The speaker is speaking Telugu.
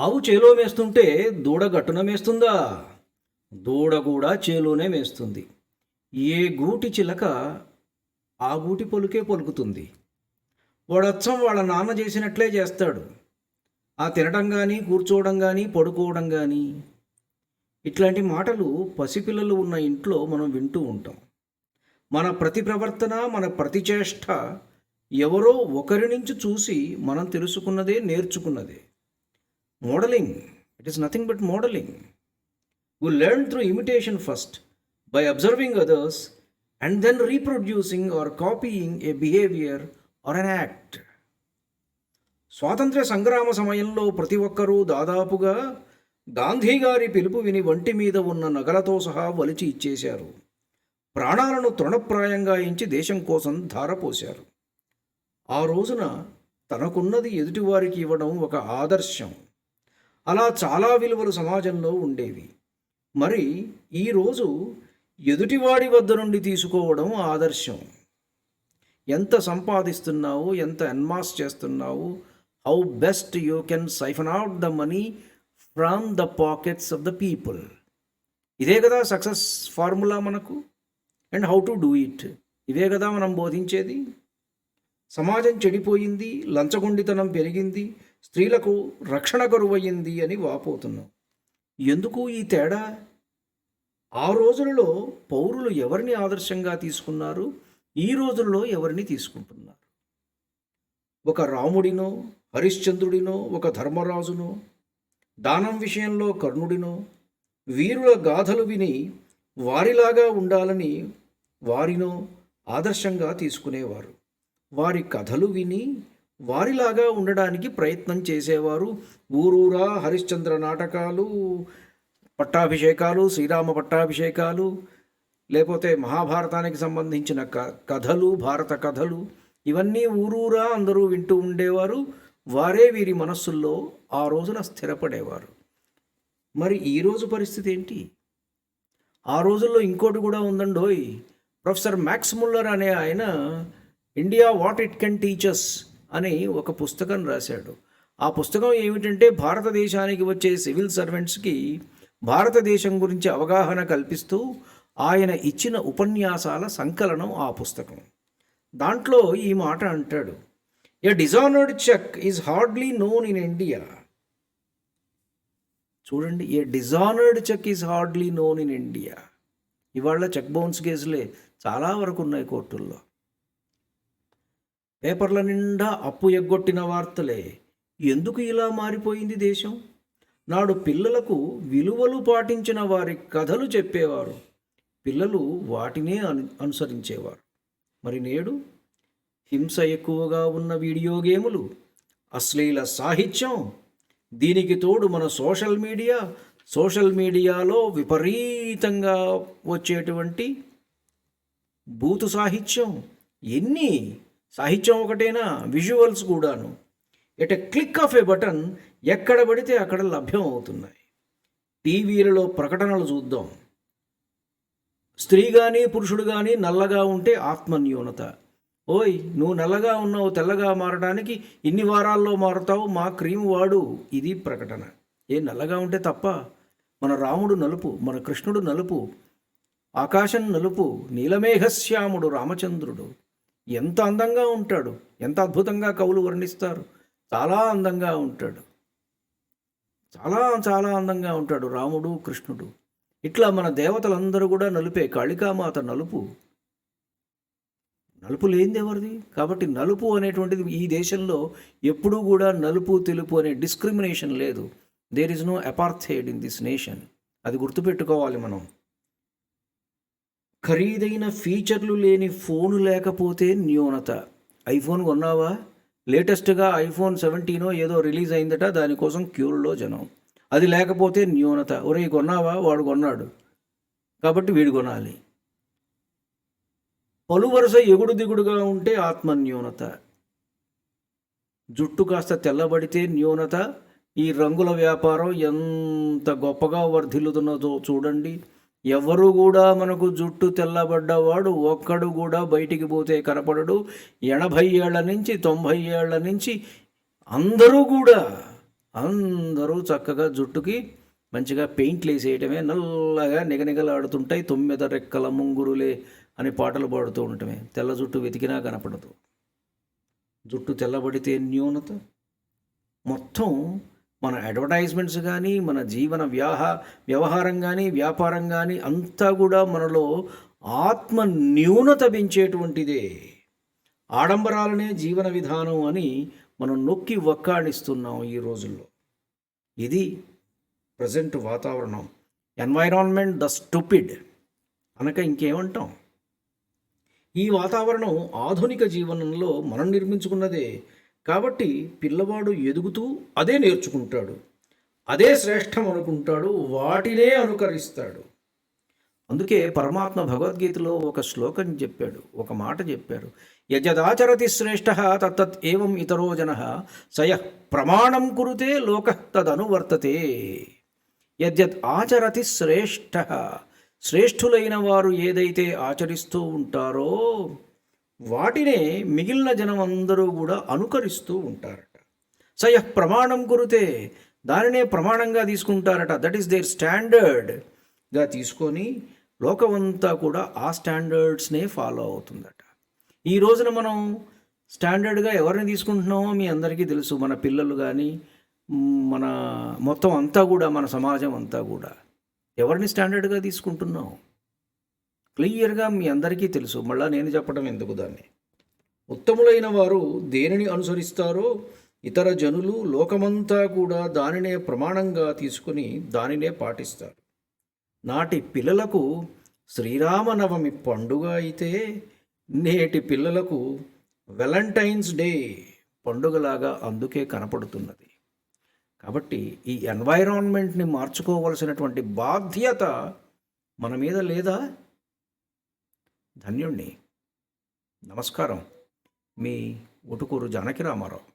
ఆవు చేలో మేస్తుంటే దూడ గట్టున మేస్తుందా? దూడ కూడా చేలోనే మేస్తుంది. ఏ గూటి చిలక ఆ గూటి పలుకే పలుకుతుంది. వాడచ్చం వాళ్ళ నాన్న చేసినట్లే చేస్తాడు. ఆ తినటం కానీ, కూర్చోవడం కానీ, పడుకోవడం కానీ, ఇట్లాంటి మాటలు పసిపిల్లలు ఉన్న ఇంట్లో మనం వింటూ ఉంటాం. మన ప్రతి ప్రవర్తన, మన ప్రతి చేష్ట ఎవరో ఒకరి నుంచి చూసి మనం తెలుసుకున్నదే, నేర్చుకున్నదే. Modelling, it is nothing but modelling. We learn through imitation first, by observing others and then reproducing or copying a behavior or an act. స్వాతంత్ర్య సంగ్రామ సమయంలో ప్రతి ఒక్కరూ దాదాపుగా గాంధీ గారి పిలుపు విని వంటి మీద ఉన్న నగలతో సహా వలిచి ఇచ్చేశారు. ప్రాణాలను తృణప్రాయంగా ఎంచి దేశం కోసం ధారపోశారు. ఆ రోజున తనకున్నది ఎదుటివారికి ఇవ్వడం ఒక ఆదర్శం. అలా చాలా విలువలు సమాజంలో ఉండేవి. మరి ఈరోజు ఎదుటివాడి వద్ద నుండి తీసుకోవడం ఆదర్శం. ఎంత సంపాదిస్తున్నావు, ఎంత ఎన్మాస్ చేస్తున్నావు, how best you can siphon out the money from the pockets of the people. ఇదే కదా సక్సెస్ ఫార్ములా మనకు. And how to do it, ఇవే కదా మనం బోధించేది. సమాజం చెడిపోయింది, లంచగొండితనం పెరిగింది, స్త్రీలకు రక్షణ కరువయ్యింది అని వాపోతున్నాం. ఎందుకు ఈ తేడా? ఆ రోజులలో పౌరులు ఎవరిని ఆదర్శంగా తీసుకున్నారు, ఈ రోజుల్లో ఎవరిని తీసుకుంటున్నారు? ఒక రాముడినో, హరిశ్చంద్రుడినో, ఒక ధర్మరాజునో, దానం విషయంలో కర్ణుడినో, వీరుల గాథలు విని వారిలాగా ఉండాలని వారినో ఆదర్శంగా తీసుకునేవారు. వారి కథలు విని వారిలాగా ఉండడానికి ప్రయత్నం చేసేవారు. ఊరూరా హరిశ్చంద్ర నాటకాలు, పట్టాభిషేకాలు, శ్రీరామ పట్టాభిషేకాలు, లేకపోతే మహాభారతానికి సంబంధించిన కథలు, భారత కథలు, ఇవన్నీ ఊరూరా అందరూ వింటూ ఉండేవారు. వారే వీరి మనస్సుల్లో ఆ రోజున స్థిరపడేవారు. మరి ఈరోజు పరిస్థితి ఏంటి? ఆ రోజుల్లో ఇంకోటి కూడా ఉందండోయ్. ప్రొఫెసర్ మ్యాక్స్ ముల్లర్ అనే ఆయన India what it can teaches అని ఒక పుస్తకం రాశాడు. ఆ పుస్తకం ఏమిటంటే భారతదేశానికి వచ్చే సివిల్ సర్వెంట్స్కి భారతదేశం గురించి అవగాహన కల్పిస్తూ ఆయన ఇచ్చిన ఉపన్యాసాల సంకలనం ఆ పుస్తకం. దాంట్లో ఈ మాట అంటాడు, a dishonoured cheque is hardly known in India. చూడండి, a dishonoured cheque is hardly known in India. ఇవాళ చెక్ బౌన్స్ కేసులే చాలా వరకు ఉన్నాయి కోర్టుల్లో. పేపర్ల నిండా అప్పు ఎగ్గొట్టిన వార్తలే. ఎందుకు ఇలా మారిపోయింది దేశం? నాడు పిల్లలకు విలువలు పాటించిన వారి కథలు చెప్పేవారు, పిల్లలు వాటినే అనుసరించేవారు. మరి నేడు హింస ఎక్కువగా ఉన్న వీడియో గేములు, అశ్లీల సాహిత్యం, దీనికి తోడు మన సోషల్ మీడియాలో విపరీతంగా వచ్చేటువంటి బూతు సాహిత్యం. ఎన్ని సాహిత్యం ఒకటేనా, విజువల్స్ కూడాను. At a click of A button ఎక్కడ పడితే అక్కడ లభ్యం అవుతున్నాయి. టీవీలలో ప్రకటనలు చూద్దాం. స్త్రీ కానీ పురుషుడు కానీ నల్లగా ఉంటే ఆత్మన్యూనత. ఓయ్, నువ్వు నల్లగా ఉన్నావు, తెల్లగా మారడానికి ఇన్ని వారాల్లో మారుతావు, మా క్రీమ్ వాడు. ఇది ప్రకటన. నల్లగా ఉంటే తప్ప? మన రాముడు నలుపు, మన కృష్ణుడు నలుపు, ఆకాశం నలుపు, నీలమేఘశ్యాముడు రామచంద్రుడు ఎంత అందంగా ఉంటాడు, ఎంత అద్భుతంగా కవులు వర్ణిస్తారు. చాలా అందంగా ఉంటాడు, చాలా చాలా అందంగా ఉంటాడు రాముడు, కృష్ణుడు. ఇట్లా మన దేవతలందరూ కూడా నలుపే. కాళికామాత నలుపు. నలుపు లేనిది ఎవరిది? కాబట్టి నలుపు అనేటువంటిది ఈ దేశంలో ఎప్పుడూ కూడా నలుపు తెలుపు అనే డిస్క్రిమినేషన్ లేదు. There is no apartheid in this nation. అది గుర్తుపెట్టుకోవాలి మనం. ఖరీదైన ఫీచర్లు లేని ఫోను లేకపోతే న్యూనత. ఐఫోన్ కొన్నావా? లేటెస్ట్గా ఐఫోన్ 17 ఏదో రిలీజ్ అయిందట, దానికోసం క్యూల్లో జనం. అది లేకపోతే న్యూనత. ఒరే కొన్నావా? వాడు కొన్నాడు కాబట్టి వీడు కొనాలి. పలు వరుస ఎగుడు దిగుడుగా ఉంటే ఆత్మన్యూనత. జుట్టు కాస్త తెల్లబడితే న్యూనత. ఈ రంగుల వ్యాపారం ఎంత గొప్పగా వర్ధిల్లుతున్నదో చూడండి. ఎవరు కూడా మనకు జుట్టు తెల్లబడ్డవాడు ఒక్కడు కూడా బయటికి పోతే కనపడడు. 80 ఏళ్ల నుంచి 90 ఏళ్ల నుంచి అందరూ కూడా అందరూ చక్కగా జుట్టుకి మంచిగా పెయింట్లు వేసేయటమే, నల్లగా నిగనిగలాడుతుంటాయి, 9 రెక్కల ముంగురులే అని పాటలు పాడుతూ ఉండటమే. తెల్ల జుట్టు వెతికినా కనపడదు. జుట్టు తెల్లబడితే న్యూనత. మొత్తం మన అడ్వర్టైజ్మెంట్స్ కానీ, మన జీవన వ్యవహారం కానీ, వ్యాపారం కానీ అంతా కూడా మనలో ఆత్మ న్యూనత పెంచేటువంటిదే. ఆడంబరాలనే జీవన విధానం అని మనం నొక్కి వక్కాణిస్తున్నాం ఈ రోజుల్లో. ఇది ప్రజెంట్ వాతావరణం. ఎన్వైరాన్మెంట్ ద స్టూపిడ్ అనక ఇంకేమంటాం. ఈ వాతావరణం ఆధునిక జీవనంలో మనం నిర్మించుకున్నదే. కాబట్టి పిల్లవాడు ఎదుగుతూ అదే నేర్చుకుంటాడు, అదే శ్రేష్టం అనుకుంటాడు, వాటినే అనుకరిస్తాడు. అందుకే పరమాత్మ భగవద్గీతలో ఒక శ్లోకం చెప్పాడు, ఒక మాట చెప్పారు. యజదాచరతి శ్రేష్ఠ తత్తత్ ఏవం ఇతరో జనః సయః ప్రమాణం కురుతే లోకః తదనువర్తతే. యద్యత్ ఆచరతి శ్రేష్ఠ, శ్రేష్ఠులైన వారు ఏదైతే ఆచరిస్తూ ఉంటారో వాటినే మిగిలిన జనం అందరూ కూడా అనుకరిస్తూ ఉంటారట. సయః ప్రమాణం కురుతే, దానినే ప్రమాణంగా తీసుకుంటారట. దట్ ఈస్ దేర్ స్టాండర్డ్గా తీసుకొని లోకమంతా కూడా ఆ స్టాండర్డ్స్నే ఫాలో అవుతుందట. ఈ రోజున మనం స్టాండర్డ్గా ఎవరిని తీసుకుంటున్నామో మీ అందరికీ తెలుసు. మన పిల్లలు కానీ, మన మొత్తం అంతా కూడా, మన సమాజం అంతా కూడా ఎవరిని స్టాండర్డ్గా తీసుకుంటున్నాం క్లియర్గా మీ అందరికీ తెలుసు. మళ్ళీ నేను చెప్పడం ఎందుకు దాన్ని. ఉత్తములైన వారు దేనిని అనుసరిస్తారో ఇతర జనులు లోకమంతా కూడా దానినే ప్రమాణంగా తీసుకుని దానినే పాటిస్తారు. నాటి పిల్లలకు శ్రీరామనవమి పండుగ అయితే నేటి పిల్లలకు వ్యాలంటైన్స్ డే పండుగలాగా అందుకే కనపడుతున్నది. కాబట్టి ఈ ఎన్వైరాన్మెంట్ని మార్చుకోవలసినటువంటి బాధ్యత మన మీద లేదా? ధన్యుణ్ణి. నమస్కారం. మీ ఉటుకూరు జానకి రామారావు.